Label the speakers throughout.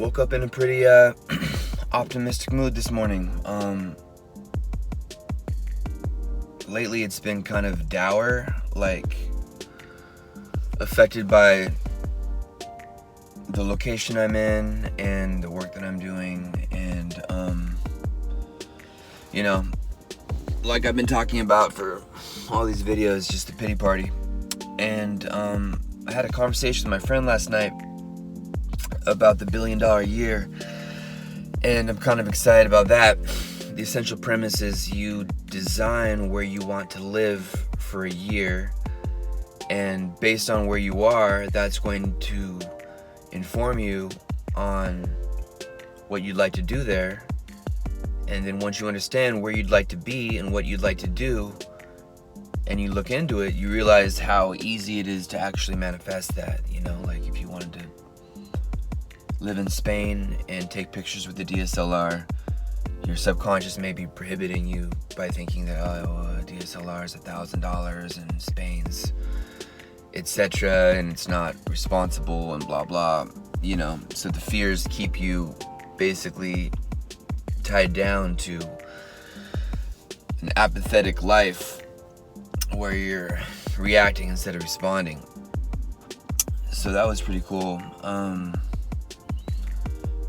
Speaker 1: Woke up in a pretty optimistic mood this morning. Lately it's been kind of dour, like affected by the location I'm in and the work that I'm doing, and like I've been talking about for all these videos, just a pity party. And I had a conversation with my friend last night about the $1 billion year, and I'm kind of excited about that. The essential premise is you design where you want to live for a year, and based on where you are, that's going to inform you on what you'd like to do there. And then once you understand where you'd like to be and what you'd like to do, and you look into it, you realize how easy it is to actually manifest that. Like if you wanted to live in Spain and take pictures with the DSLR, your subconscious may be prohibiting you by thinking that, a DSLR is $1,000 and Spain's etc., and it's not responsible and blah blah. So the fears keep you basically tied down to an apathetic life where you're reacting instead of responding. So that was pretty cool.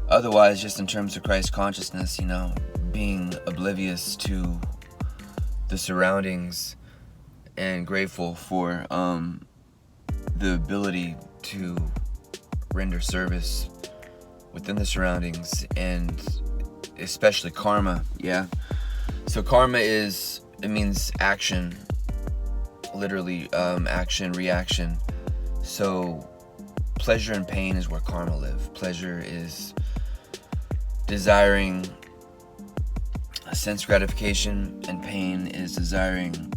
Speaker 1: Otherwise, just in terms of Christ consciousness, being oblivious to the surroundings and grateful for the ability to render service within the surroundings, and especially karma. So karma means action, literally, action, reaction. So pleasure and pain is where karma live. Pleasure is desiring sense gratification, and pain is desiring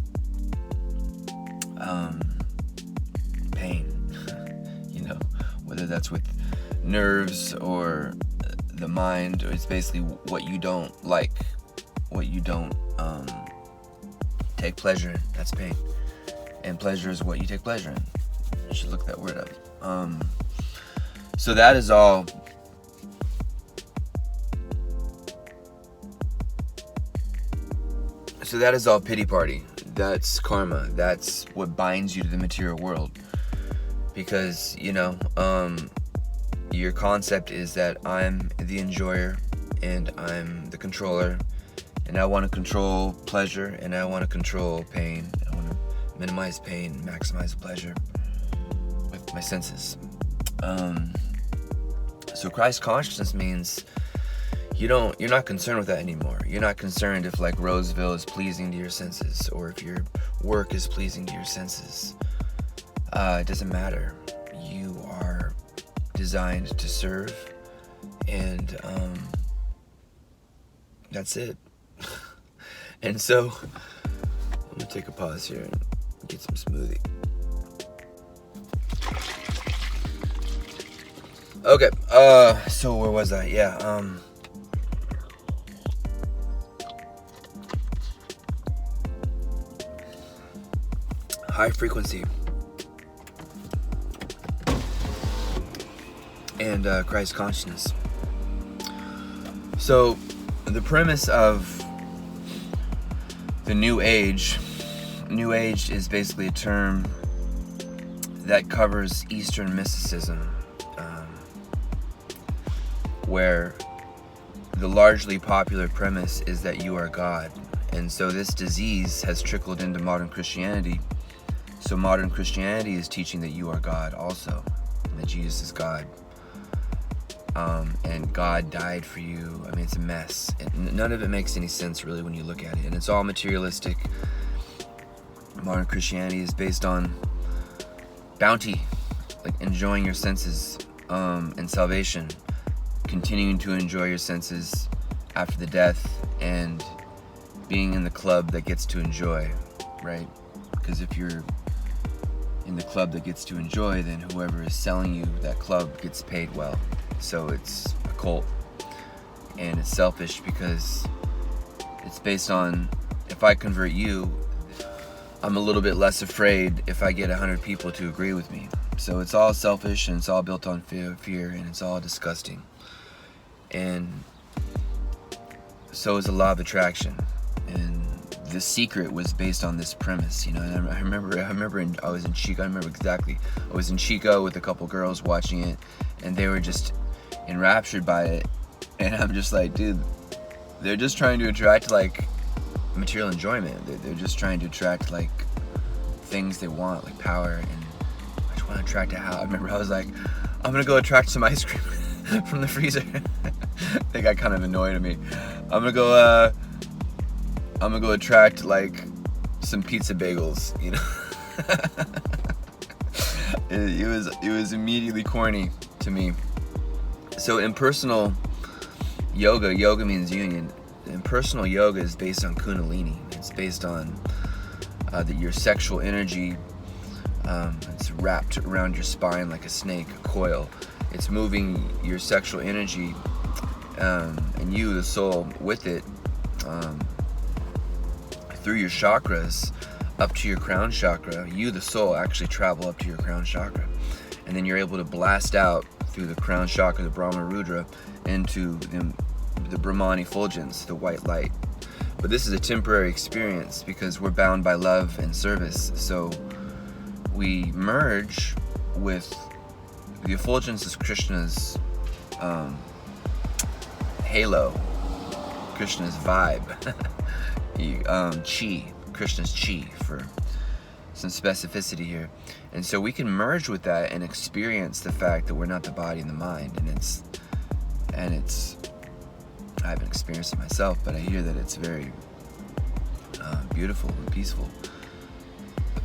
Speaker 1: pain. Whether that's with nerves or the mind, or it's basically what you don't like, what you don't take pleasure in. That's pain, and pleasure is what you take pleasure in. I should look that word up. So that is all. So that is all pity party. That's karma. That's what binds you to the material world. Because, your concept is that I'm the enjoyer and I'm the controller, and I want to control pleasure and I want to control pain. I want to minimize pain, maximize pleasure with my senses. So Christ consciousness means you're not concerned with that anymore. You're not concerned if like Roseville is pleasing to your senses, or if your work is pleasing to your senses. It doesn't matter. You are designed to serve, and that's it. And so I'm gonna take a pause here and get some smoothie. Okay, so where was I? High frequency and Christ consciousness. So the premise of the New Age is basically a term that covers Eastern mysticism, where the largely popular premise is that you are God. And so this disease has trickled into modern Christianity. So modern Christianity is teaching that you are God also, and that Jesus is God. And God died for you. It's a mess. And none of it makes any sense really when you look at it. And it's all materialistic. Modern Christianity is based on bounty, like enjoying your senses, and salvation, continuing to enjoy your senses after the death, and being in the club that gets to enjoy, right? Because if you're in the club that gets to enjoy, then whoever is selling you that club gets paid well. So it's a cult, and it's selfish because it's based on, if I convert you, I'm a little bit less afraid if I get 100 people to agree with me. So it's all selfish, and it's all built on fear, and it's all disgusting. And so is the law of attraction. And The Secret was based on this premise, you know. And I remember I was in Chico. I remember exactly. I was in Chico with a couple girls watching it, and they were just enraptured by it. And I'm just like, dude, they're just trying to attract like material enjoyment. They're just trying to attract like things they want, like power. And I just want to attract a house. I remember I was like, I'm gonna go attract some ice cream from the freezer. They got kind of annoyed at me. I'm gonna go attract like some pizza bagels, you know. It was immediately corny to me. So impersonal yoga means union. Impersonal yoga is based on Kundalini. It's based on your sexual energy. It's wrapped around your spine like a snake, a coil. It's moving your sexual energy, and you, the soul, with it, through your chakras up to your crown chakra. You, the soul, actually travel up to your crown chakra, and then you're able to blast out through the crown chakra, the Brahma Rudra, into the Brahman effulgence, the white light. But this is a temporary experience because we're bound by love and service. So we merge with the effulgence is Krishna's halo, Krishna's vibe, chi, Krishna's chi, for some specificity here. And so we can merge with that and experience the fact that we're not the body and the mind. And it's I haven't experienced it myself, but I hear that it's very beautiful and peaceful.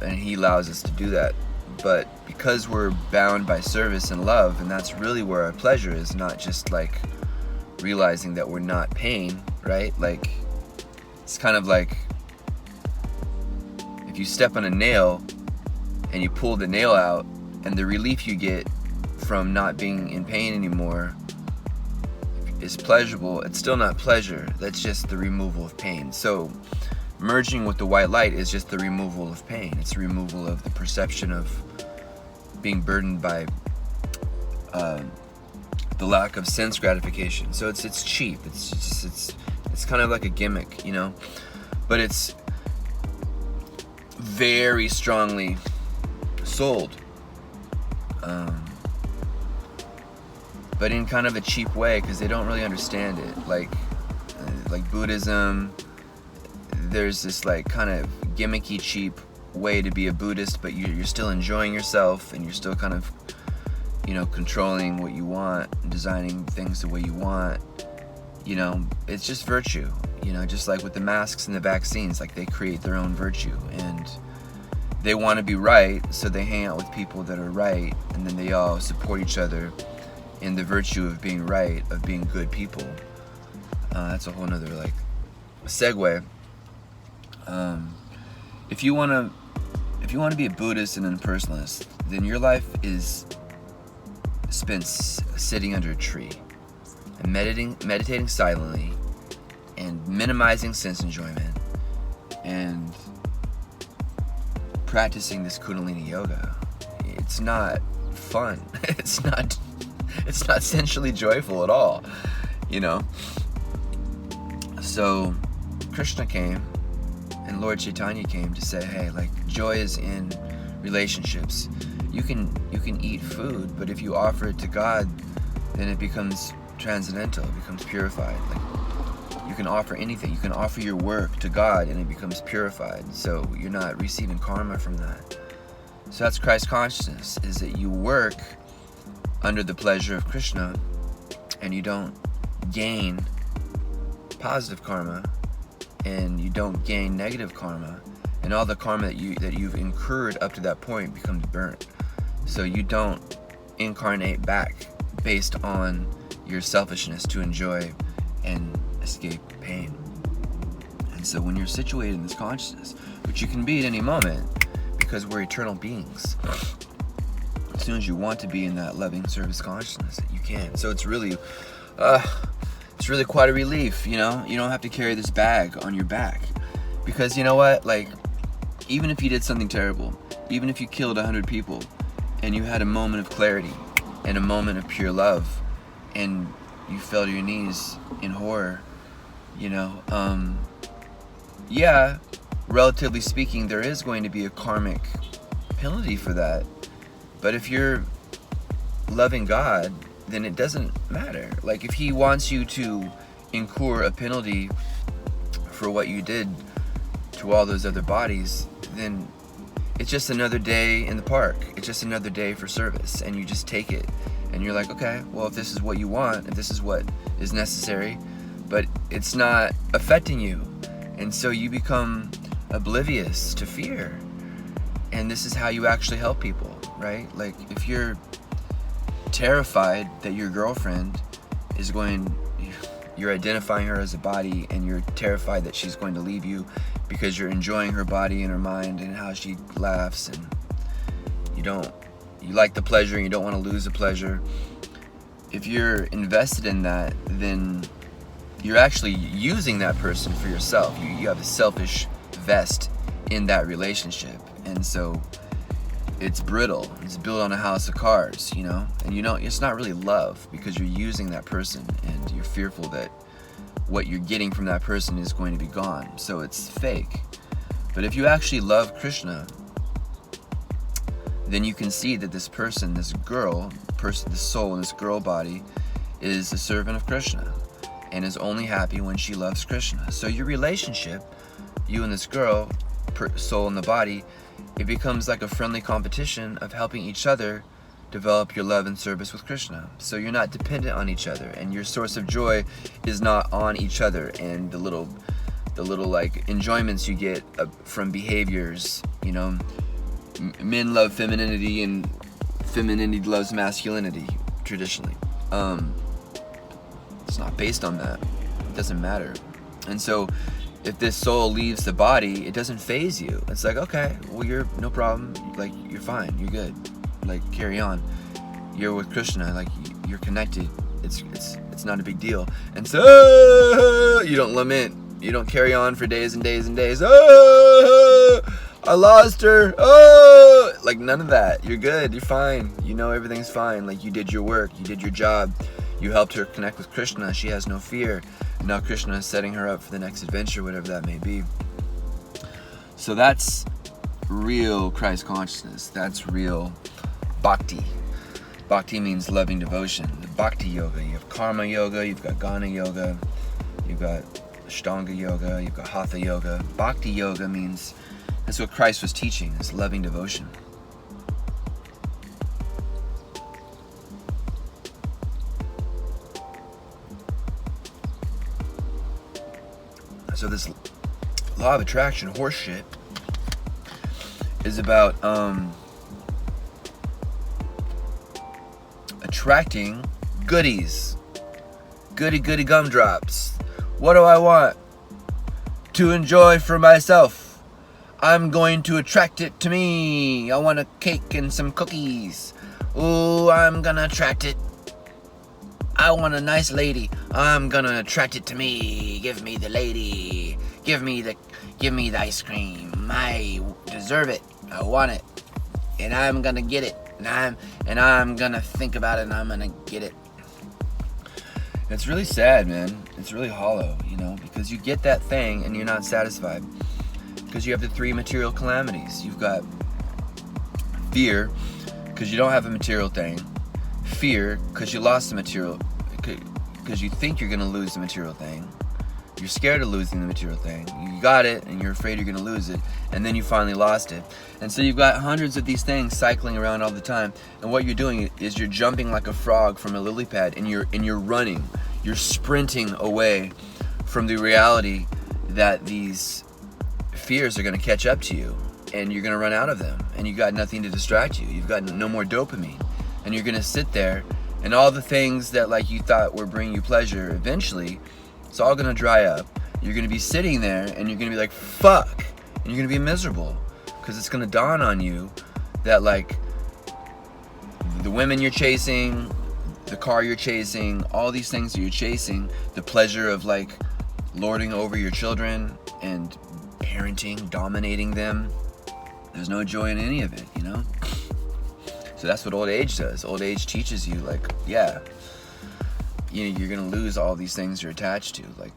Speaker 1: And he allows us to do that. But because we're bound by service and love, and that's really where our pleasure is, not just like realizing that we're not pain, right? Like, it's kind of like if you step on a nail and you pull the nail out, and the relief you get from not being in pain anymore is pleasurable, it's still not pleasure. That's just the removal of pain. So merging with the white light is just the removal of pain. It's the removal of the perception of being burdened by the lack of sense gratification. So it's cheap. It's kind of like a gimmick, you know, but it's very strongly sold, but in kind of a cheap way, because they don't really understand it. Like Buddhism, there's this like kind of gimmicky, cheap way to be a Buddhist, but you're still enjoying yourself, and you're still kind of, you know, controlling what you want, designing things the way you want. You know, it's just virtue. You know, just like with the masks and the vaccines, like they create their own virtue, and they want to be right, so they hang out with people that are right, and then they all support each other in the virtue of being right, of being good people. That's a whole nother like segue. If you want to be a Buddhist and an impersonalist, then your life is spent sitting under a tree and meditating silently and minimizing sense enjoyment and practicing this Kundalini yoga. It's not fun. It's not sensually joyful at all, you know. So Krishna came, and Lord Chaitanya came to say, hey, like, joy is in relationships. You can eat food, but if you offer it to God, then it becomes transcendental, it becomes purified. Like, you can offer anything. You can offer your work to God, and it becomes purified. So you're not receiving karma from that. So that's Christ consciousness, is that you work under the pleasure of Krishna, and you don't gain positive karma, and you don't gain negative karma, and all the karma that you've incurred up to that point becomes burnt. So you don't incarnate back based on your selfishness to enjoy and escape pain. And so when you're situated in this consciousness, which you can be at any moment, because we're eternal beings, as soon as you want to be in that loving service consciousness, you can. So it's really quite a relief, you know. You don't have to carry this bag on your back, because you know what, like, even if you did something terrible, even if you killed 100 people, and you had a moment of clarity and a moment of pure love, and you fell to your knees in horror, you know. Yeah, relatively speaking, there is going to be a karmic penalty for that. But if you're loving God, then it doesn't matter. Like, if he wants you to incur a penalty for what you did to all those other bodies, then it's just another day in the park. It's just another day for service, and you just take it. And you're like, okay, well, if this is what you want, if this is what is necessary, but it's not affecting you, and so you become oblivious to fear. And this is how you actually help people, right? Like, if you're terrified that your girlfriend is you're identifying her as a body, and you're terrified that she's going to leave you because you're enjoying her body and her mind and how she laughs, and you like the pleasure and you don't want to lose the pleasure. If you're invested in that, then you're actually using that person for yourself. You have a selfish vest in that relationship, and so it's brittle. It's built on a house of cards, you know. And it's not really love, because you're using that person and you're fearful that what you're getting from that person is going to be gone. So it's fake. But if you actually love Krishna, then you can see that this person, this soul in this girl body, is a servant of Krishna and is only happy when she loves Krishna. So your relationship, you and this girl, soul in the body, it becomes like a friendly competition of helping each other develop your love and service with Krishna. So you're not dependent on each other, and your source of joy is not on each other, and the little like enjoyments you get from behaviors, you know. Men love femininity and femininity loves masculinity traditionally. It's not based on that. It doesn't matter. And so if this soul leaves the body, it doesn't faze you. It's like, okay, well, you're no problem. Like, you're fine. You're good. Like, carry on. You're with Krishna. Like, you're connected. It's not a big deal. And so you don't lament. You don't carry on for days and days and days. I lost her. Like, none of that. You're good. You're fine. You know everything's fine. Like, you did your work. You did your job. You helped her connect with Krishna. She has no fear. Now Krishna is setting her up for the next adventure, whatever that may be. So that's real Christ consciousness. That's real bhakti. Bhakti means loving devotion. The bhakti yoga. You have karma yoga. You've got gnana yoga. You've got ashtanga yoga. You've got hatha yoga. Bhakti yoga means, that's what Christ was teaching, is loving devotion. So this law of attraction horseshit is about attracting goodies. Goody gumdrops. What do I want to enjoy for myself? I'm going to attract it to me. I want a cake and some cookies. Ooh, I'm gonna attract it. I want a nice lady. I'm gonna attract it to me. Give me the lady. Give me the ice cream. I deserve it. I want it. And I'm gonna get it. And I'm gonna think about it, and I'm gonna get it. It's really sad, man. It's really hollow, you know, because you get that thing and you're not satisfied. Because you have the three material calamities. You've got fear, because you don't have a material thing. Fear, because you lost the material, because you think you're going to lose the material thing. You're scared of losing the material thing. You got it, and you're afraid you're going to lose it, and then you finally lost it. And so you've got hundreds of these things cycling around all the time, and what you're doing is you're jumping like a frog from a lily pad, and you're running. You're sprinting away from the reality that these fears are going to catch up to you, and you're going to run out of them, and you got nothing to distract you. You've got no more dopamine, and you're going to sit there, and all the things that like you thought were bringing you pleasure, eventually it's all going to dry up. You're going to be sitting there, and you're going to be like, fuck, and you're going to be miserable, because it's going to dawn on you that like the women you're chasing, the car you're chasing, all these things that you're chasing, the pleasure of like lording over your children and parenting, dominating them, there's no joy in any of it, you know? So that's what old age does. Old age teaches you, like, yeah, you're gonna lose all these things you're attached to. Like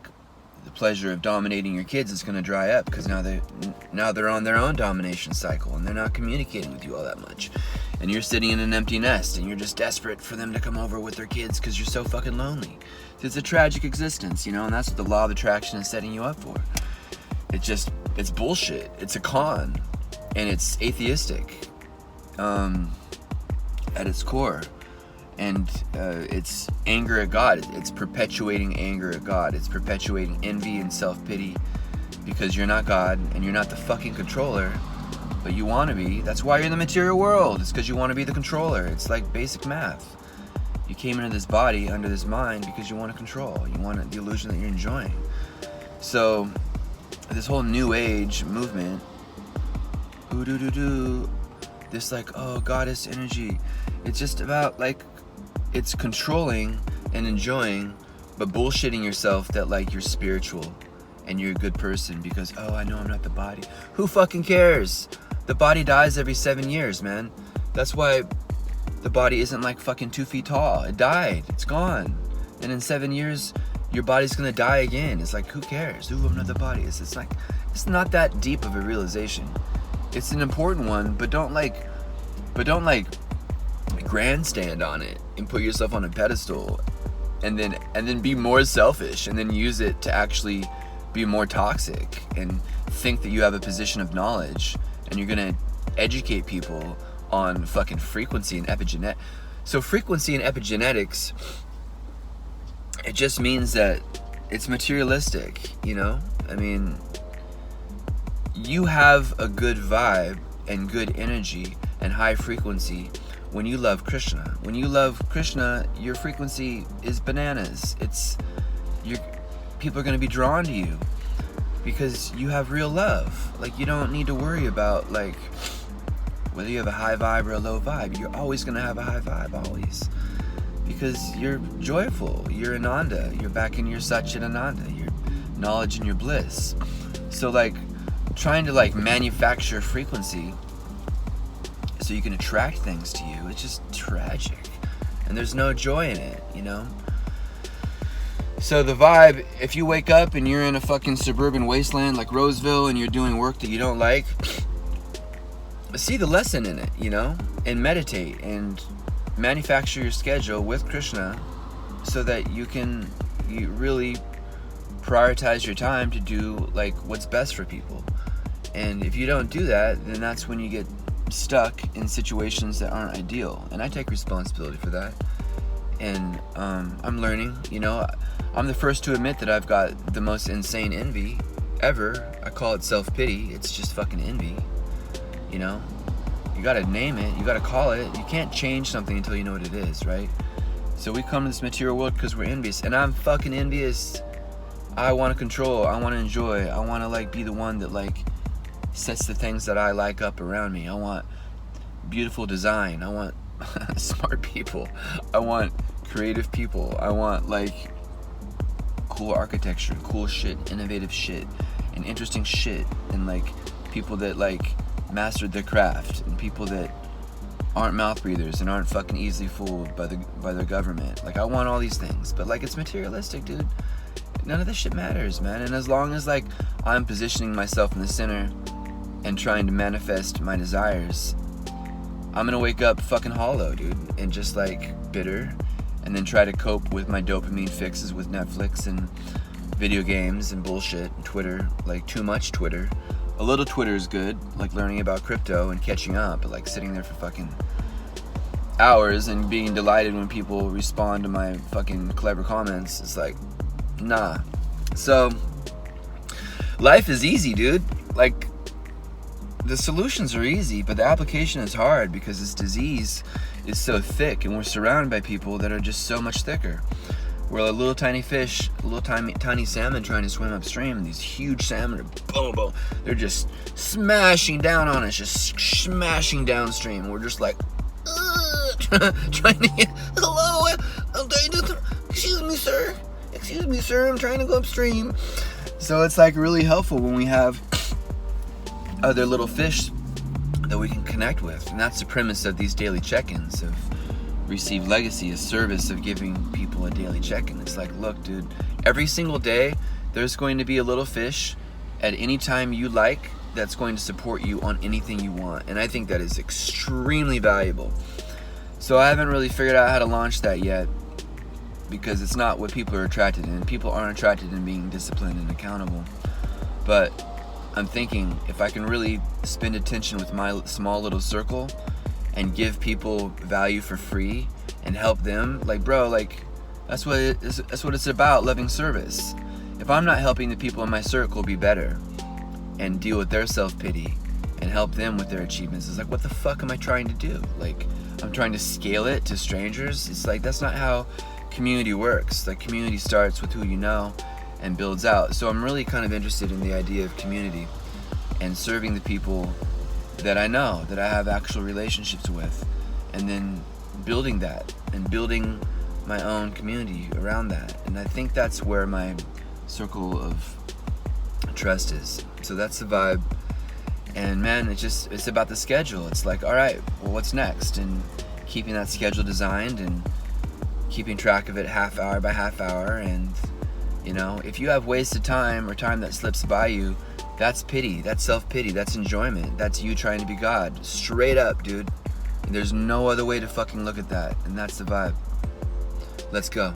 Speaker 1: the pleasure of dominating your kids is gonna dry up because now they're on their own domination cycle and they're not communicating with you all that much. And you're sitting in an empty nest and you're just desperate for them to come over with their kids because you're so fucking lonely. It's a tragic existence, you know, and that's what the law of attraction is setting you up for. It's bullshit. It's a con, and it's atheistic at its core. And it's anger at God. It's perpetuating anger at God. It's perpetuating envy and self-pity because you're not God and you're not the fucking controller, but you want to be. That's why you're in the material world. It's because you want to be the controller. It's like basic math. You came into this body under this mind because you want to control. You want the illusion that you're enjoying. So this whole new age movement, this like, oh, goddess energy, it's just about like, it's controlling and enjoying, but bullshitting yourself that like you're spiritual and you're a good person because, oh, I know I'm not the body. Who fucking cares? The body dies every 7 years, man. That's why the body isn't like fucking 2 feet tall. It died. It's gone. And in 7 years, your body's gonna die again. It's like, who cares? Ooh, I'm not the body. It's like, it's not that deep of a realization. It's an important one, but don't like grandstand on it and put yourself on a pedestal and then be more selfish and then use it to actually be more toxic and think that you have a position of knowledge and you're gonna educate people on fucking frequency and epigenetics. So frequency and epigenetics, it just means that it's materialistic, you know? I mean, you have a good vibe and good energy and high frequency when you love Krishna. When you love Krishna, your frequency is bananas. People are going to be drawn to you because you have real love. Like, you don't need to worry about like whether you have a high vibe or a low vibe. You're always going to have a high vibe, always. Because you're joyful, you're Ananda, you're back in your Satchit Ananda, your knowledge and your bliss. So like, trying to like manufacture frequency so you can attract things to you, it's just tragic. And there's no joy in it, you know? So the vibe, if you wake up and you're in a fucking suburban wasteland like Roseville and you're doing work that you don't like, see the lesson in it, you know? And meditate and manufacture your schedule with Krishna so that you really prioritize your time to do like what's best for people. And if you don't do that, then that's when you get stuck in situations that aren't ideal. And I take responsibility for that. And I'm learning, you know, I'm the first to admit that I've got the most insane envy ever. I call it self-pity. It's just fucking envy, you know? You gotta name it, you gotta call it. You can't change something until you know what it is, right? So we come to this material world because we're envious, and I'm fucking envious. I want to control, I want to enjoy, I want to like be the one that like sets the things that I like up around me. I want beautiful design, I want smart people, I want creative people, I want like cool architecture, cool shit, innovative shit, and interesting shit, and like people that like mastered their craft, and people that aren't mouth breathers and aren't fucking easily fooled by their government. Like, I want all these things, but like, it's materialistic, dude. None of this shit matters, man. And as long as like I'm positioning myself in the center and trying to manifest my desires, I'm gonna wake up fucking hollow, dude, and just like bitter, and then try to cope with my dopamine fixes with Netflix and video games and bullshit and Twitter. Like, too much Twitter. A little Twitter is good, like learning about crypto and catching up, but like sitting there for fucking hours and being delighted when people respond to my fucking clever comments, it's like, nah. So life is easy, dude. Like, the solutions are easy, but the application is hard because this disease is so thick and we're surrounded by people that are just so much thicker. We're a little tiny fish, a little tiny salmon trying to swim upstream, and these huge salmon are boom, boom. They're just smashing down on us, just smashing downstream. We're just like, trying to get, hello, I'm trying to, excuse me, sir, I'm trying to go upstream. So it's like really helpful when we have other little fish that we can connect with. And that's the premise of these daily check-ins, of receive legacy, a service of giving people a daily check-in. It's like, look, dude, every single day there's going to be a little fish at any time you like that's going to support you on anything you want. And I think that is extremely valuable. So I haven't really figured out how to launch that yet, because it's not what people are attracted in. People aren't attracted in being disciplined and accountable. But I'm thinking, if I can really spend attention with my small little circle and give people value for free and help them, like, bro, like, that's what it's about, loving service. If I'm not helping the people in my circle be better and deal with their self-pity and help them with their achievements, it's like, what the fuck am I trying to do? Like, I'm trying to scale it to strangers. It's like, that's not how community works. Like, community starts with who you know and builds out. So I'm really kind of interested in the idea of community and serving the people that I know, that I have actual relationships with, and then building that and building my own community around that. And I think that's where my circle of trust is. So that's the vibe. And man, it's about the schedule. It's like, all right, well, what's next? And keeping that schedule designed and keeping track of it half hour by half hour. And you know, if you have wasted time or time that slips by you, that's pity, that's self-pity, that's enjoyment, that's you trying to be God. Straight up, dude. And there's no other way to fucking look at that. And that's the vibe. Let's go.